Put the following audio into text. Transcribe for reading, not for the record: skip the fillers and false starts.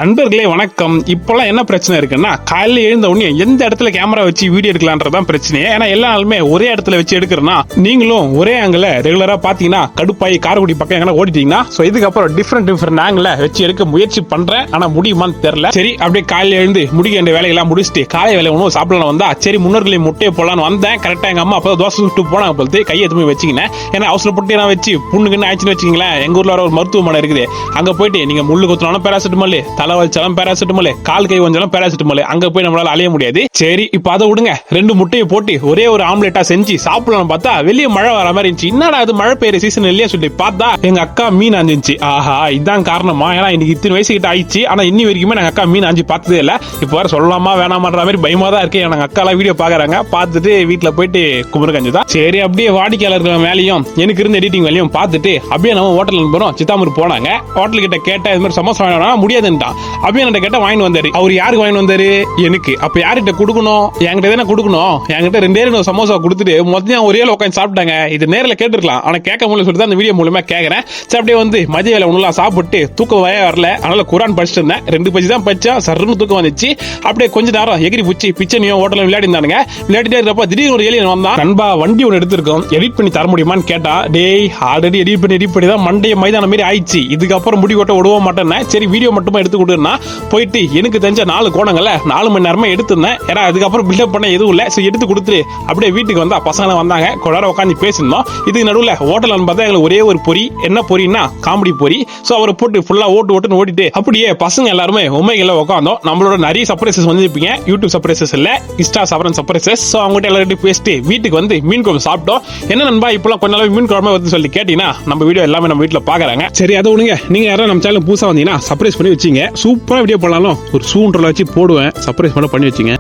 நண்பர்களே வணக்கம். இப்பெல்லாம் என்ன பிரச்சனை இருக்குன்னா, காலையில எழுந்த உடனே எந்த இடத்துல கேமரா வச்சு வீடியோ எடுக்கலான்றதான் பிரச்சனையே. ஏன்னா எல்லா நாளுமே ஒரே இடத்துல வச்சு எடுக்கிறனா, நீங்களும் ஒரே ஆங்கிள் ரெகுலரா பாத்தீங்கன்னா கடுப்பாய் காரக்குடி பக்கம் எங்கன்னா ஓடிட்டீங்கன்னா, சோ இதுக்கப்புறம் டிஃப்ரெண்ட் ஆங்கிள் வச்சு எடுக்க முயற்சி பண்றேன். ஆனா முடியுமான்னு தெரியல. சரி, அப்படியே காலையில எழுந்து முடிக்க வேண்டிய வேலையெல்லாம் முடிச்சுட்டு காலை வேலை உணவு சாப்பிடலாம் வந்தா, சரி முன்னோர்களை முட்டையை போடலான்னு வந்தேன். கரெக்டா எங்க அம்மா அப்போ தோசை சுட்டு போனாங்க பொழுது கையை எதுவுமே வச்சுக்கினேன். ஏன்னா அவசரப்பட்டு நான் வச்சு புண்ணுக்குன்னு ஆயிடுச்சுன்னு வச்சுங்களேன். எங்க ஊர்ல ஒரு மருத்துவமனை இருக்குது, அங்க போயிட்டு நீங்க முள்ளு குத்துனாலும் பேராசிட்டமால், தலை வலிச்சாலும் பேராசிட்டமால், கால் கை வந்தாலும் பேராசிட்டமால், அங்க போய் நம்மளால அலைய முடியாது. சரி, இப்ப அதை விடுங்க. 2 முட்டையை போட்டு ஒரே ஒரு ஆம்லெட்டா செஞ்சு சாப்பிடலாம் பார்த்தா வெளியே மழை வர மாதிரி இருந்துச்சு. என்னடா அது மழை பெய்யுற சீசன் இல்லையா சொல்லி பார்த்தா எங்க அக்கா மீன் ஆஞ்சிச்சு. ஆஹா, இதான் காரணமா? ஏன்னா இன்னைக்கு இத்தனை வயசு கிட்ட ஆயிடுச்சு, ஆனா இன்னி வரைக்குமே நாங்க அக்கா மீன் ஆஞ்சி பார்த்ததே இல்ல. இப்ப வர சொல்லலாமா வேணாமன்ற மாதிரி பயமா தான் இருக்கு. எங்க அக்கா எல்லாம் வீடியோ பாக்குறாங்க, பார்த்துட்டு வீட்டுல போயிட்டு குமுறு கஞ்சி தான். சரி, அப்படியே வாடிக்கையாளர்கள் வேலையும் எனக்கு இருந்த எடிட்டிங் வேலையும் பார்த்துட்டு அப்படியே நம்ம ஹோட்டல் போறோம். சித்தாமூர் போனாங்க. ஹோட்டல் கிட்ட கேட்ட இது மாதிரி சமோசா வேணா முடியாதுன்ட்டான். அப்படியே என்கிட்ட கேட்ட வாங்கி வந்தாரு. அவர் யாருக்கு வாங்கி வந்தாரு? எனக்கு. அப்ப யார்கிட்ட கொடுக்கணும்? என்கிட்ட தானே கொடுக்கணும். என்கிட்ட 2 சமோசா கொடுத்துட்டு மொத்தம் ஒரே உட்காந்து சாப்பிட்டாங்க. இது நேரில் கேட்டுருக்கலாம், ஆனா கேட்க முடியல சொல்லிட்டு அந்த வீடியோ மூலமா கேட்கறேன். சரி, அப்படியே வந்து மதிய வேலை ஒண்ணுலாம் சாப்பிட்டு தூக்கம் வரல. அதனால குரான் படிச்சுட்டு இருந்தேன். 2 பஜ்ஜி தான் பச்சா, சர்ன்னு தூக்கம் வந்துச்சு. அப்படியே கொஞ்ச நேரம் எகிரி பூச்சி பிச்சனையும் ஹோட்டலும் விளையாடி இருந்தானுங்க. விளையாடிட்டே இருக்கப்ப திடீர்னு ஒரு ஏலியன் வந்தான். நண்பா, வண்டி ஒன்று எடுத்திருக்கோம், எடிட் பண்ணி தர முடியுமான்னு கேட்டா, டேய் ஆல்ரெடி எடிட் பண்ணி தான் மண்டைய மைதானம் மாதிரி ஆயிடுச்சு, இதுக்கப்புறம் முடி கொட்ட விடவும் மாட்டேன். சரி, வீடியோ மட்டுமா எடுத்து கொடுன்னா போயிட்டு எனக்கு தெரிஞ்ச 4 கோணங்கள்ல 4 மணி நேரமா எடுத்திருந்தேன். ஏன்னா அதுக்கப்புறம் பில்டப் பண்ண எதுவும் இல்லை. சரி, எடுத்து கொடுத்துட்டு அப்படியே வீட்டுக்கு வந்தா பசங்க வந்தாங்க. கொடார உட்காந்து பேசியிருந்தோம். இதுக்கு நடுவில் ஹோட்டல் பார்த்தா எங்களுக்கு ஒரே ஒரு பொறி. என்ன பொறின்னா காமெடி பொறி. ஸோ அவரை போட்டு ஃபுல்லா ஓட்டுன்னு ஓடிட்டு அப்படியே பசங்க எல்லாருமே உண்மைகளை உட்காந்தோம். நம்மளோட நிறைய சர்ப்ரைசஸ் வந்துருப்பீங்க. யூடியூப் சர்ப்ரைசஸ் இல்ல, இன்ஸ்டா சர்ப்ரைசஸ். ஸோ அவங்ககிட்ட எல்லாரும் பேசிட்டு வீட்டுக்கு வந்து மீன் குழம்பு சாப்பிட்டோம். என்ன நண்பா இப்பெல்லாம் கொஞ்ச நாள் மீன் குழம்பு வந்து சொல்லி கேட்டீங்கன்னா, நம்ம வீடியோ எல்லாமே நம்ம வீட்டில் பாக்குறாங்க. சரி, அதை விடுங்க. நீங்க யாரும் நம்ம சேனல் புதுசா வந்தீங்கன்னா சர்ப்ரைஸ் பண்ணி வச்சீங்க. சூப்பரா வீடியோ போடலாம். ஒரு சூண்டல வச்சு போடுவேன், சர்ப்ரைஸ் பண்ணி வச்சீங்க.